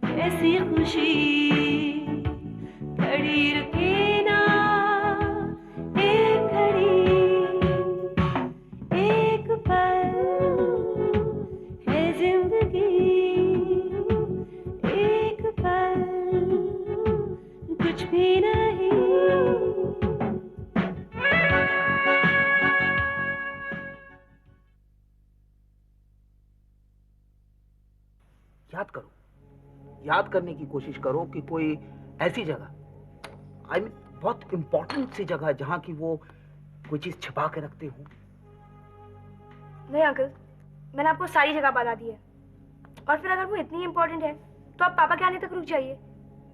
कैसी खुशी खड़ी रुके ना, एक घड़ी एक पल है जिंदगी, एक पल कुछ भी नहीं। याद करो, याद करने की कोशिश करो कि कोई ऐसी जगह, आई मीन बहुत इंपॉर्टेंट सी जगह जहां की वो कोई चीज छिपा के रखते हो। नहीं अंकल, मैंने आपको सारी जगह बता दी है। और फिर अगर वो इतनी इंपॉर्टेंट है तो आप पापा के आने तक रुक जाइए,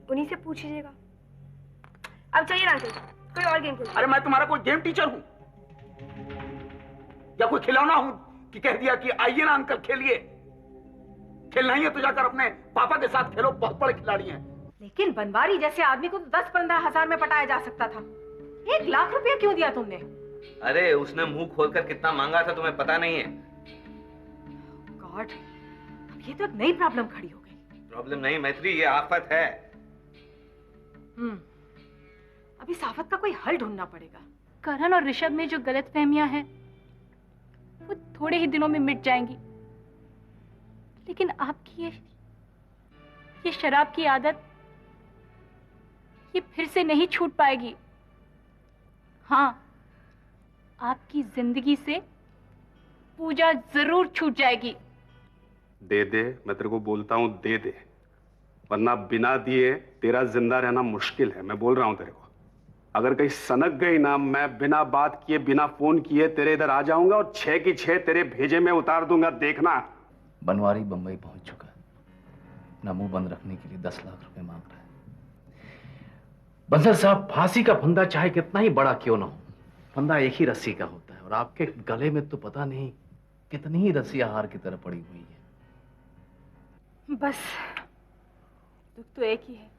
उन्हीं से पूछ लीजिएगा। अब चलिए ना अंकल, कोई और गेम खेलिए। अरे मैं तुम्हारा कोई गेम टीचर हूं या कोई खिलौना हूं कि कह दिया कि आइए ना अंकल खेलिए? खेलना ही है तो जाकर अपने पापा के साथ खेलो, बहुत बड़े खिलाड़ी हैं। लेकिन बनवारी जैसे आदमी को 10-15 हजार में पटाया जा सकता था, 1 लाख रुपया क्यों दिया तुमने? अरे उसने मुंह खोलकर कितना मांगा था तुम्हें पता नहीं है? गॉड, अब ये तो एक नई प्रॉब्लम खड़ी हो गई। प्रॉब्लम नहीं मैत्री, ये आफत है। अब इस आफत का कोई हल ढूंढना पड़ेगा। करण और ऋषभ में जो गलतफहमियां हैं वो थोड़े ही दिनों में मिट जाएंगी, लेकिन आपकी ये शराब की आदत ये फिर से नहीं छूट पाएगी। हाँ, आपकी जिंदगी से पूजा जरूर छूट जाएगी। दे दे, मैं तेरे को बोलता हूं दे दे, वरना बिना दिए तेरा जिंदा रहना मुश्किल है। मैं बोल रहा हूं तेरे को, अगर कहीं सनक गई ना, मैं बिना बात किए बिना फोन किए तेरे इधर आ जाऊंगा और 6 की 6 तेरे भेजे में उतार दूंगा, देखना। बनवारी बंबई पहुंच चुका है, अपना मुंह बंद रखने के लिए 10 लाख रुपए मांग रहा है। बंसल साहब, फांसी का फंदा चाहे कितना ही बड़ा क्यों ना हो, फंदा एक ही रस्सी का होता है, और आपके गले में तो पता नहीं कितनी ही रस्सियां हार की तरह पड़ी हुई है। बस दुख तो एक ही है,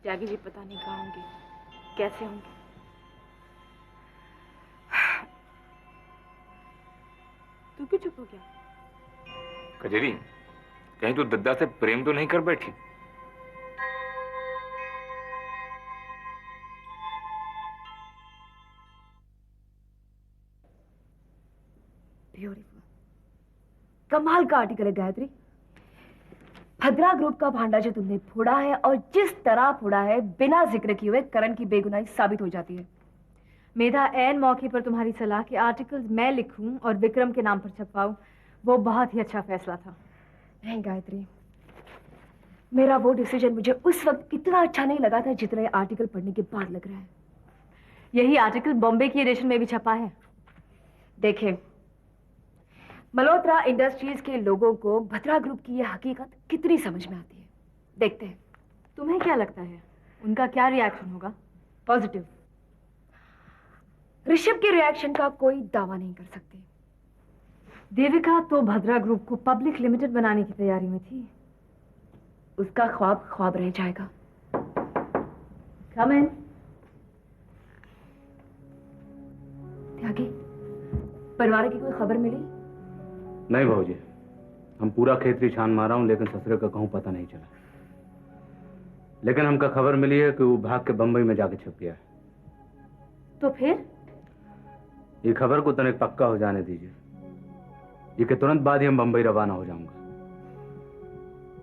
त्यागी जी पता नहीं कहाँ होंगे, कैसे होंगे। तू क्यों चुप हो गया? कजरी, कहीं तू दद्दा से प्रेम तो नहीं कर बैठी? ब्यूटीफुल, कमाल का आर्टिकल है गायत्री। भद्रा ग्रुप का भांडा जो तुमने फोड़ा है, और जिस तरह फोड़ा है, बिना जिक्र किए हुए करण की बेगुनाही साबित हो जाती है। मेधा, ऐन मौके पर तुम्हारी सलाह कि आर्टिकल्स मैं लिखूं और विक्रम के नाम पर छपवाऊं, वो बहुत ही अच्छा फैसला था। नहीं गायत्री, मेरा वो डिसीजन मुझे उस वक्त इतना अच्छा नहीं लगा था जितना ये आर्टिकल पढ़ने के बाद लग रहा है। यही आर्टिकल बॉम्बे की एडिशन में भी छपा है। देखें, मल्होत्रा इंडस्ट्रीज के लोगों को भद्रा ग्रुप की यह हकीकत कितनी समझ में आती है, देखते हैं। तुम्हें क्या लगता है उनका क्या रिएक्शन होगा? पॉजिटिव। ऋषभ के रिएक्शन का कोई दावा नहीं कर सकते। देविका तो भद्रा ग्रुप को पब्लिक लिमिटेड बनाने की तैयारी में थी। उसका ख्वाब ख्वाब रह जाएगा। कम इन। त्यागी, परिवार की कोई खबर मिली? नहीं भाऊजी, हम पूरा खेत छान मारा हूं, लेकिन ससुरे का कहूं पता नहीं चला। लेकिन हमका खबर मिली है कि वो भाग के बंबई में जाके छप गया है। तो फिर ये खबर को तनिक पक्का हो जाने दीजिए, ये कि तुरंत बाद ही हम बंबई रवाना हो जाऊंगा।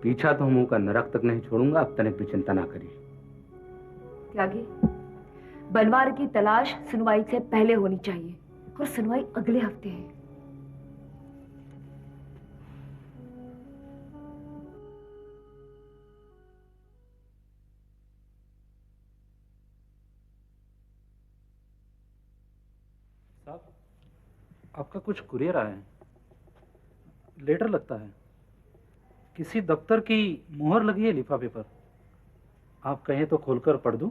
पीछा तो हम का नरक तक नहीं छोड़ूंगा, अब तनिक भी चिंता ना करिए। त्यागी, बनवार की तलाश सुनवाई से पहले होनी चाहिए, और सुनवाई अगले हफ्ते है। आपका कुछ कुरियर आया है, लेटर लगता है, किसी दफ्तर की मुहर लगी है लिफाफे पर। आप कहें तो खोलकर पढ़ दूं?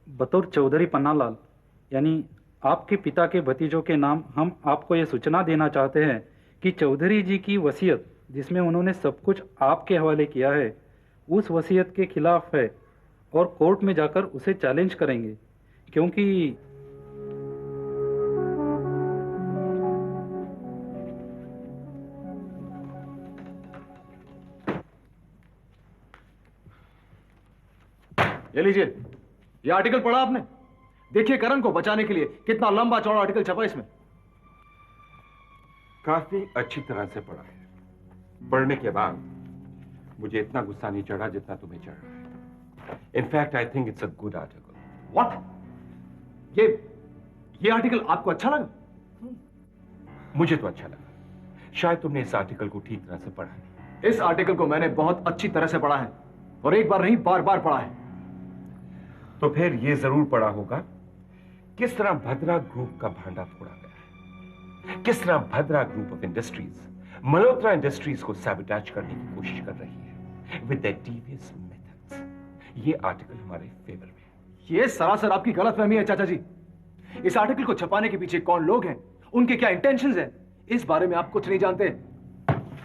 बतौर चौधरी पन्नालाल, यानी आपके पिता के भतीजों के नाम, हम आपको यह सूचना देना चाहते हैं कि चौधरी जी की वसीयत, जिसमें उन्होंने सब कुछ आपके हवाले किया है, उस वसीयत के खिलाफ है और कोर्ट में जाकर उसे चैलेंज करेंगे। क्योंकि ये लीजिए, ये आर्टिकल पढ़ा आपने? देखिए करण को बचाने के लिए कितना लंबा चौड़ा आर्टिकल छपा इसमें। काफी अच्छी तरह से पढ़ा है। पढ़ने के बाद मुझे इतना गुस्सा नहीं चढ़ा जितना तुम्हें चढ़ रहा है। In fact I think it's a good article. What? ये आर्टिकल आपको अच्छा लगा? मुझे तो अच्छा लगा। शायद तुमने इस आर्टिकल को ठीक तरह से पढ़ा नहीं। इस आर्टिकल को मैंने बहुत अच्छी तरह से पढ़ा है, और एक बार नहीं बार बार पढ़ा है। तो फिर यह जरूर पढ़ा होगा किस तरह भद्रा ग्रुप का भांडा फोड़ा गया है, किस तरह Bhadra group of industries Malhotra industries को सैबोटेज करने की कोशिश कर रही है विद देयर डीवियस मेथड्स। ये आर्टिकल हमारे फेवर में है। ये सरासर आपकी गलतफहमी है चाचा जी। इस आर्टिकल को छपाने के पीछे कौन लोग हैं, उनके क्या इंटेंशंस हैं, इस बारे में आप कुछ नहीं जानते।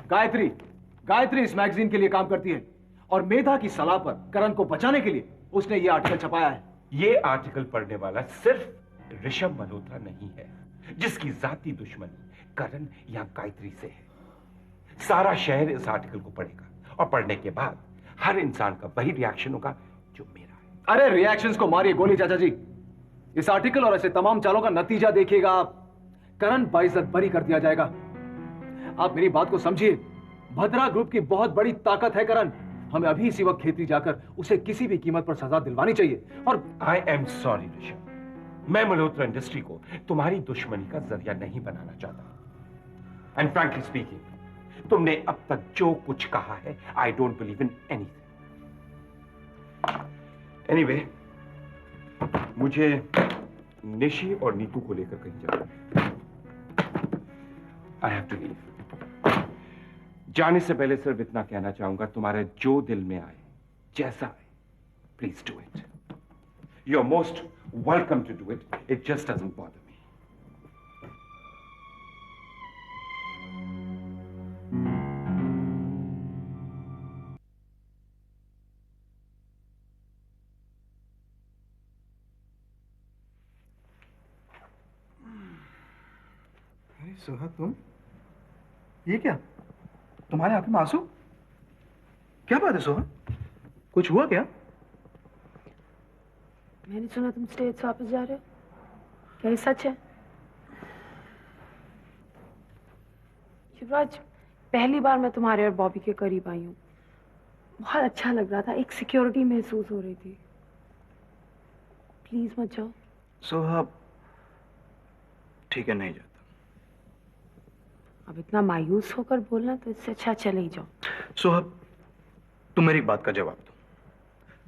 गायत्री इस मैगजीन के लिए काम करती है, और मेधा की सलाह पर करण को बचाने के लिए उसने ये आर्टिकल छपाया है। ये आर्टिकल पढ़ने वाला सिर्फ ऋषभ मल्होत्रा नहीं है, जिसकी जाती दुश्मनी करण या गायत्री से है। सारा शहर इस आर्टिकल को पढ़ेगा, और पढ़ने के बाद हर इंसान का वही रिएक्शन होगा जो मेरा है। अरे रिएक्शंस को मारिए गोली चाचा जी। इस आर्टिकल और ऐसे तमाम चालों का नतीजा देखिएगा आप। करण बाइज्जत बरी कर दिया जाएगा। आप मेरी बात को समझिए। भद्रा ग्रुप की बहुत बड़ी ताकत है करण। हमें अभी इसी वक्त खेतरी जाकर उसे किसी भी कीमत पर सजा दिलवानी चाहिए। और आई एम सॉरी ऋषभ, मैं मल्होत्रा इंडस्ट्री को तुम्हारी दुश्मनी का जरिया नहीं बनाना चाहता। एंड फ्रैंकली स्पीकिंग, तुमने अब तक जो कुछ कहा है, I don't believe in anything. Anyway, मुझे निशी और नीतू को लेकर कहीं जाना है। I have to leave. जाने से पहले सिर्फ इतना कहना चाहूंगा, तुम्हारे जो दिल में आए, जैसा आए, please do it. You are most welcome to do it. It just doesn't bother me. अरे सोहा, तुम ये क्या? तुम्हारे आंखों में आंसू? क्या बात है सोहा? कुछ हुआ क्या? मैंने सुना तुम स्टेट से वापस जा रहे हो। क्या ये सच है? युवराज, पहली बार मैं तुम्हारे और बॉबी के करीब आई हूँ। बहुत अच्छा लग रहा था, एक सिक्योरिटी महसूस हो रही थी। प्लीज मत जाओ। सोहा, ठीक है, नहीं जाता। अब इतना मायूस होकर बोलना, तो इससे अच्छा चले ही जाओ। सोहा, तुम मेरी बात का जवाब दो।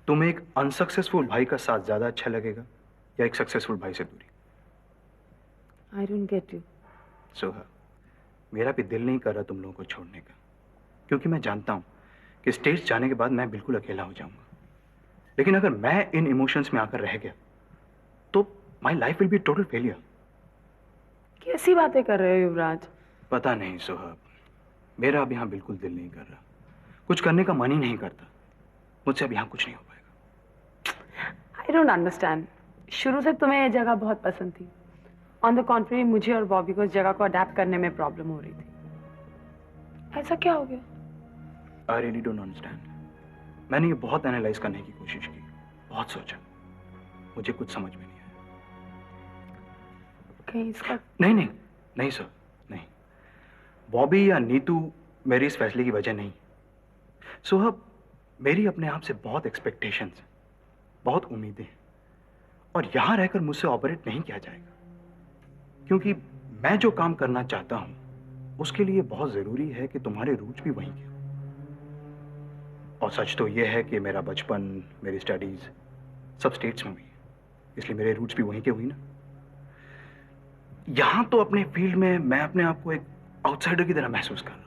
तुम्हें एक अनसक्सेसफुल भाई का साथ ज्यादा अच्छा लगेगा या एक सक्सेसफुल भाई से दूरी? I don't get you. Soha, मेरा भी दिल नहीं कर रहा तुम लोगों को छोड़ने का, क्योंकि मैं जानता हूं कि स्टेज जाने के बाद मैं बिल्कुल अकेला हो जाऊंगा। लेकिन अगर मैं इन इमोशंस में आकर रह गया तो my life will be total failure. कैसी बातें कर रहे हो युवराज? पता नहीं सोहा, मेरा अब यहाँ बिल्कुल दिल नहीं कर रहा। कुछ करने का मन ही नहीं करता। मुझसे अब यहाँ कुछ नहीं हो पाएगा। I don't understand. शुरू से तुम्हें ये जगह बहुत पसंद थी। ऑन द कॉन्ट्री, मुझे और बॉबी को इस जगह को अडेप्ट करने में प्रॉब्लम हो रही थी। ऐसा क्या हो गया? I really don't understand. मैंने ये बहुत एनालाइज करने की कोशिश की, बहुत सोचा, मुझे कुछ समझ में नहीं आया। कहीं इसका नहीं सर, नहीं। बॉबी या नीतू मेरी इस फैसले की वजह नहीं। सोहा, मेरी अपने आप से बहुत एक्सपेक्टेशंस हैं, बहुत उम्मीदें हैं, और यहां रहकर मुझसे ऑपरेट नहीं किया जाएगा, क्योंकि मैं जो काम करना चाहता हूं उसके लिए बहुत जरूरी है कि तुम्हारे रूट्स भी वहीं के हों। और सच तो यह है कि मेरा बचपन, मेरी स्टडीज सब स्टेट्स में हुई है, इसलिए मेरे रूट्स भी वहीं के हुई ना। यहां तो अपने फील्ड में मैं अपने आप को एक आउटसाइडर की तरह महसूस कर रहा हूं।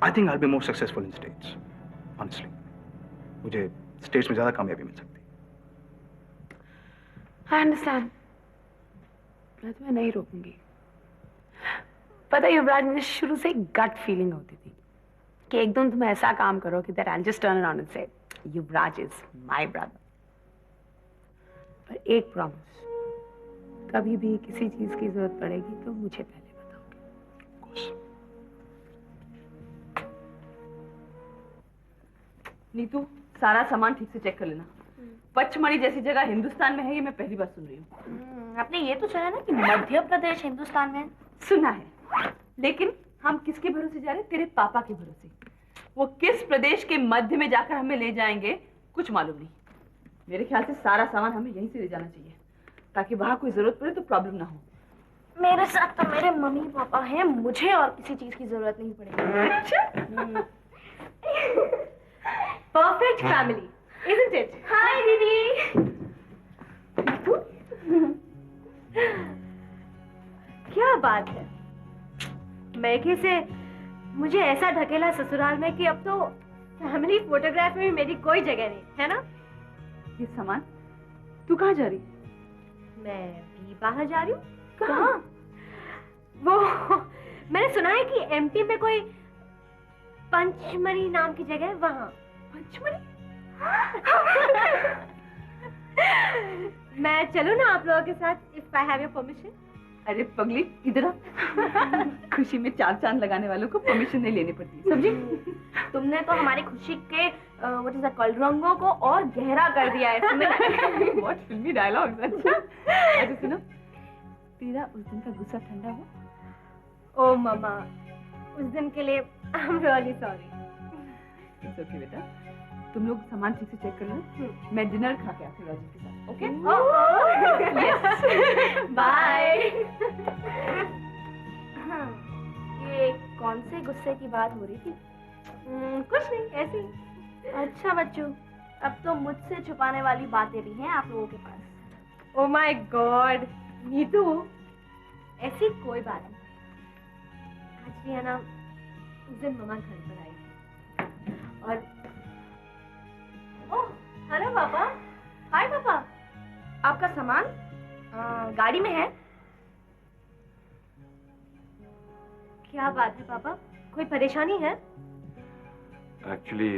I think I will be more successful in states. Honestly, मुझे स्टेट्स में ज्यादा कामयाबी मिल सकती। I understand. मैं तुम्हें नहीं रोकूंगी। पता है युवराज, मुझे शुरू से एक गट फीलिंग होती थी कि एक दिन तुम ऐसा काम करो कि that I just turn around and से युवराज इज माय ब्रदर। पर एक प्रॉमिस, कभी भी किसी चीज की जरूरत पड़ेगी तो मुझे पहले बताओगे। नीतू, सारा सामान ठीक से चेक कर लेना। पचमढ़ी जैसी जगह हिंदुस्तान में है, ये मैं पहली बार सुन रही हूँ। आपने ये तो सुना ना कि मध्य प्रदेश हिंदुस्तान में है? सुना है, लेकिन हम किसके भरोसे जा रहे हैं? तेरे पापा के भरोसे। वो किस प्रदेश के मध्य में जाकर हमें ले जाएंगे कुछ मालूम नहीं। मेरे ख्याल से सारा सामान हमें यहीं से ले जाना चाहिए, ताकि वहां कोई जरूरत पड़े तो प्रॉब्लम ना हो। मेरे साथ तो मेरे मम्मी पापा हैं, मुझे और किसी चीज की जरूरत नहीं पड़ेगी। Perfect family, isn't it? हाय दीदी। क्या बात है, मैके से मुझे ऐसा ढकेला ससुराल में कि अब तो फैमिली फोटोग्राफ में भी मेरी कोई जगह नहीं है ना। ये सामान तू कहाँ जा रही? मैं भी बाहर जा रही हूँ। कहाँ? वो मैंने सुना है कि एमपी में कोई पंचमढ़ी नाम की जगह है, वहाँ। पंचमढ़ी? मैं चलूँ ना आप लोगों के साथ, if I have your permission? अरे पगली, इधर आ। खुशी में चार चांद लगाने वालों को परमिशन नहीं लेनी पड़ती, समझी? तुमने तो हमारी खुशी के व्हाट इज दैट कॉल्ड, रंगों को और गहरा कर दिया है। बहुत फिल्मी डायलॉग। अच्छा, अरे सुनो, तेरा उस दिन का गुस्सा ठंडा हुआ? ओ मामा, उस दिन के लिए I'm really sorry. It's okay बेटा, तुम लोग सामान ठीक से चेक कर लो। मैं डिनर खा के आती हूँ राजीव के साथ, ओके? बाय। ये कौन से गुस्से की बात हो रही थी? कुछ नहीं, ऐसे ही। अच्छा बच्चों, अब तो मुझसे छुपाने वाली बातें भी हैं आप लोगों के पास। ओ माय गॉड नीतू, ऐसी कोई बात नहीं। एक्चुअली है ना, उस दिन मम्मा घर पर आई थी और ओह हेलो पापा। हाय पापा, आपका सामान गाड़ी में है। क्या बात है पापा, कोई परेशानी है? एक्चुअली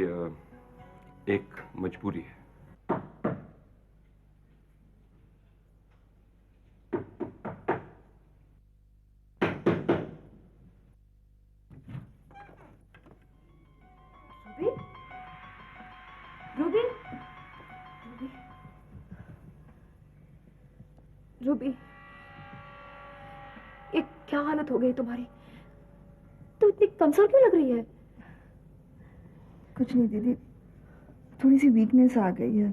एक मजबूरी है। रूबी, रूबी, ये क्या हालत हो गई तुम्हारी? तो इतनी कमजोर क्यों लग रही है? कुछ नहीं दीदी, थोड़ी सी वीकनेस आ गई है।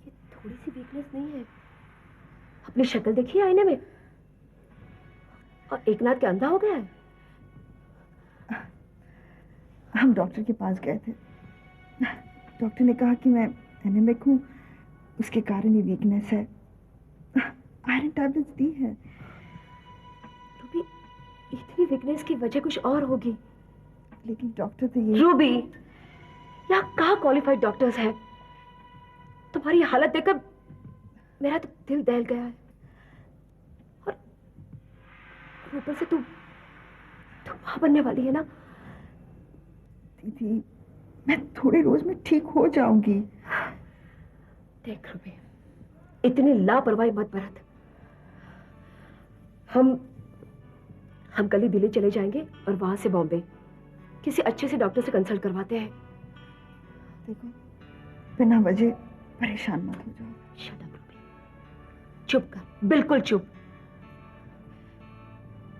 ये थोड़ी सी वीकनेस नहीं है, अपनी शक्ल देखिए आईने में, और एक नाथ के अंधा हो गया है। हम डॉक्टर के पास गए थे, डॉक्टर ने कहा कि मैं एनीमिक हूँ, उसके कारण ये वीकनेस है। आयरन टैबलेट्स दी है। रूबी, इतनी वीकनेस की वजह कुछ और होगी। लेकिन डॉक्टर तो ये। रूबी, यहाँ कहाँ क्वालिफाइड डॉक्टर्स हैं? तुम्हारी हालत देखकर मेरा तो दिल दहल गया है। और ऊपर से तू मां बनने वाली है ना? दीदी, मैं थोड़े रोज में ठीक हो जाऊंगी। देख रूबी, इतनी लापरवाही मत बरत। हम कल ही दिल्ली चले जाएंगे और वहां से बॉम्बे किसी अच्छे से डॉक्टर से कंसल्ट करवाते हैं। देखो, बिना वजह परेशान मत हो जाओ। शट अप रूबी, चुप कर, बिल्कुल चुप।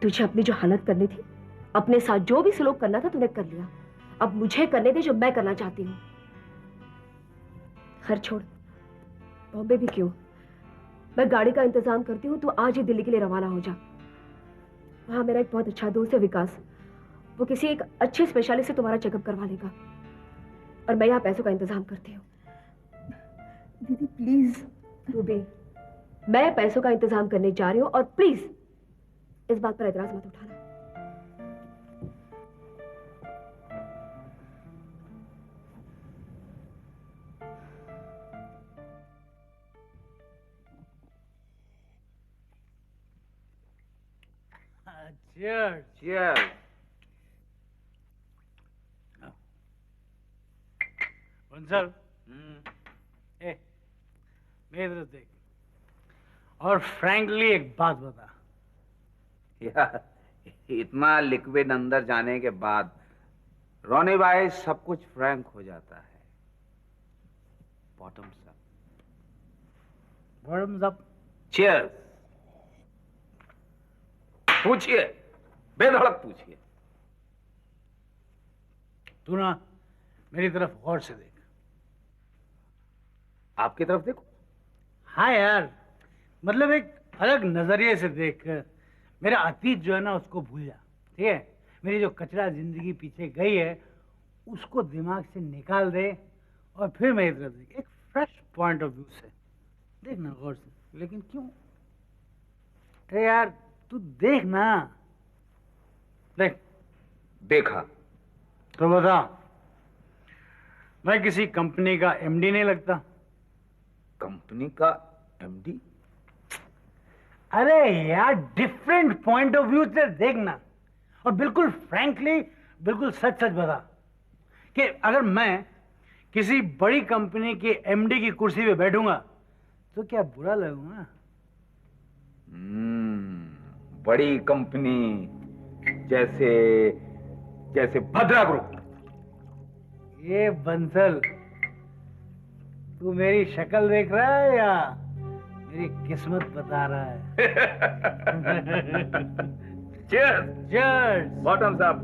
तुझे अपनी जो हालत करनी थी, अपने साथ जो भी सलूक करना था तूने कर लिया। अब मुझे करने दे जो मैं करना चाहती हूँ। खैर छोड़, बॉम्बे भी क्यों, मैं गाड़ी का इंतजाम करती हूँ, तू आज ही दिल्ली के लिए रवाना हो जा। वहां मेरा एक बहुत अच्छा दोस्त है विकास, वो किसी एक अच्छे स्पेशलिस्ट से तुम्हारा चेकअप करवा लेगा, और मैं यहाँ पैसों का इंतजाम करती हूँ। दीदी प्लीज। रूबी, मैं पैसों का इंतजाम करने जा रही हूँ, और प्लीज इस बात पर एतराज मत उठाना। Cheers. Cheers. बंसल, ए, मेरी तरफ देख और फ्रैंकली एक बात बता। यार इतना लिक्विड अंदर जाने के बाद रोनी भाई सब कुछ फ्रैंक हो जाता है। Bottoms up. Bottoms up. Cheers. पूछिए, बेधड़क पूछिए। तू ना मेरी तरफ गौर से देख। आपकी तरफ देखो। हाँ यार, मतलब एक अलग नजरिए से देख। मेरा अतीत जो है ना उसको भूल जा, ठीक है? मेरी जो कचरा जिंदगी पीछे गई है उसको दिमाग से निकाल दे और फिर मेरी तरफ देख, एक फ्रेश पॉइंट ऑफ व्यू से देखना गौर से। लेकिन क्यों? अरे यार तू देख ना। देख। देखा तो बता, मैं किसी कंपनी का एमडी नहीं लगता। कंपनी का एमडी? अरे यार डिफरेंट पॉइंट ऑफ व्यू से देखना और बिल्कुल फ्रैंकली, बिल्कुल सच सच बता कि अगर मैं किसी बड़ी कंपनी के एमडी की कुर्सी पे बैठूंगा तो क्या बुरा लगूंगा? बड़ी कंपनी जैसे जैसे भद्रा ग्रुप। ये बंसल, तू मेरी शक्ल देख रहा है या मेरी किस्मत बता रहा है? Cheers! Cheers! Bottoms up!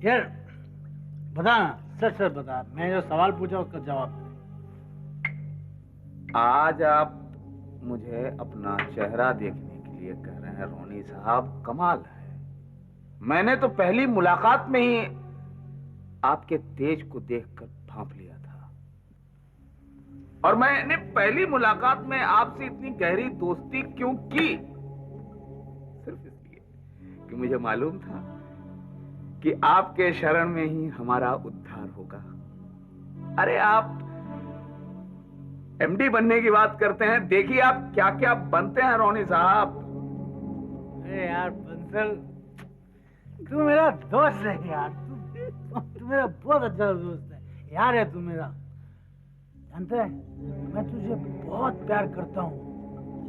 यार बता ना, सच सच बता, मैं जो सवाल पूछा उसका जवाब दे। आज आप मुझे अपना चेहरा देखने के लिए कह रहे हैं रोनी साहब, कमाल है। मैंने तो पहली मुलाकात में ही आपके तेज को देखकर भांप लिया था और मैंने पहली मुलाकात में आपसे इतनी गहरी दोस्ती क्यों की? सिर्फ इसलिए कि मुझे मालूम था कि आपके शरण में ही हमारा उद्धार होगा। अरे आप एमडी बनने की बात करते हैं, देखिए आप क्या क्या बनते हैं रोनी साहब। अरे यार बंसल, तू मेरा दोस्त है यार, तू मेरा बहुत अच्छा दोस्त है यार। है तू मेरा, जानता है मैं तुझे बहुत प्यार करता हूँ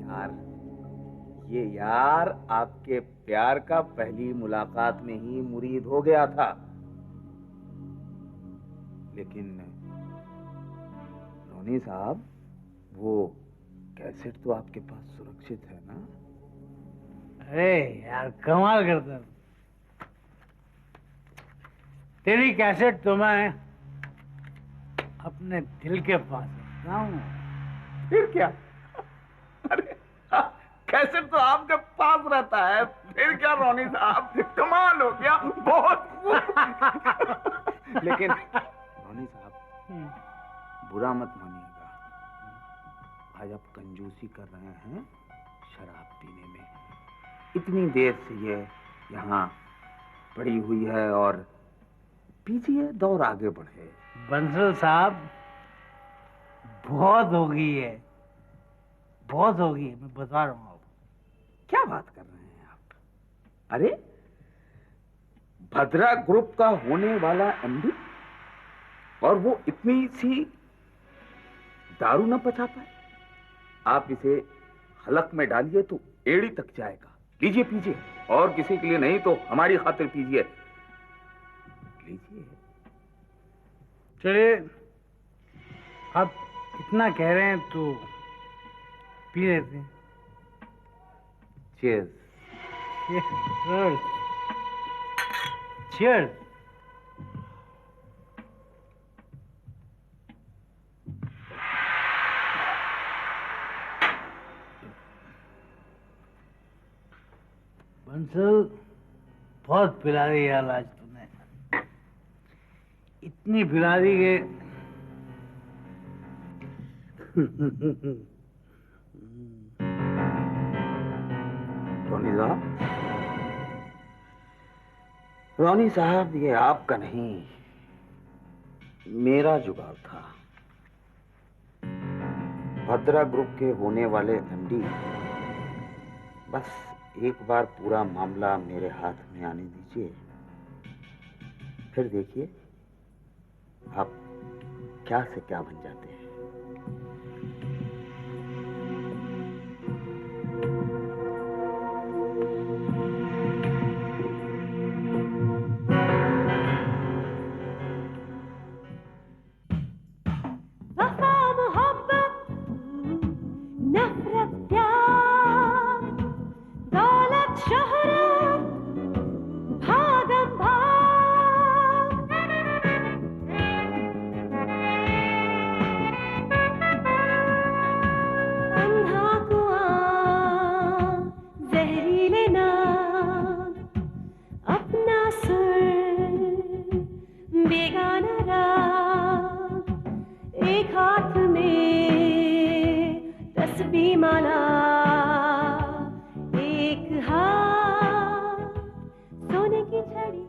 यार। ये यार आपके प्यार का पहली मुलाकात में ही मुरीद हो गया था, लेकिन रोनी साहब वो कैसेट तो आपके पास सुरक्षित है ना? अरे यार कमाल करता है। तेरी कैसेट तो मैं अपने दिल के पास रखता हूँ। फिर क्या? अरे कैसेट तो आपके पास रहता है, फिर क्या रोनी साहब, कमाल हो गया, बहुत। लेकिन रोनी साहब बुरा मत मानिएगा, आज आप कंजूसी कर रहे हैं शराब पीने में। इतनी देर से ये यहाँ पड़ी हुई है और पीछे दौर आगे बढ़े। बंसल साहब बहुत हो गई है, बहुत हो गई है, मैं बता रहा हूँ। क्या बात कर रहे हैं आप? अरे भद्रा ग्रुप का होने वाला एमडी और वो इतनी सी दारू न पचा पाए? आप इसे हलक में डालिए तो एड़ी तक जाएगा। लीजिए पीजिए, और किसी के लिए नहीं तो हमारी खातिर पीजिए, लीजिए। चलिए आप इतना कह रहे हैं तो पी लेते हैं। Cheers. Cheers. Cheers. बंसल बहुत पिला दी यार आज तूने, इतनी पिला दी कि रोनी साहब ये आपका नहीं मेरा जुगाड़ था। भद्रा ग्रुप के होने वाले एमडी, बस एक बार पूरा मामला मेरे हाथ में आने दीजिए, फिर देखिए आप क्या से क्या बन जाते हैं। वफा मोहब्बत नफरत प्यार दौलत शोहरत भागम भाग अंधा कुआं जहरीले नाम अपना सुर बेगाना राग एक हाथ में तस्बीह माला एक हाथ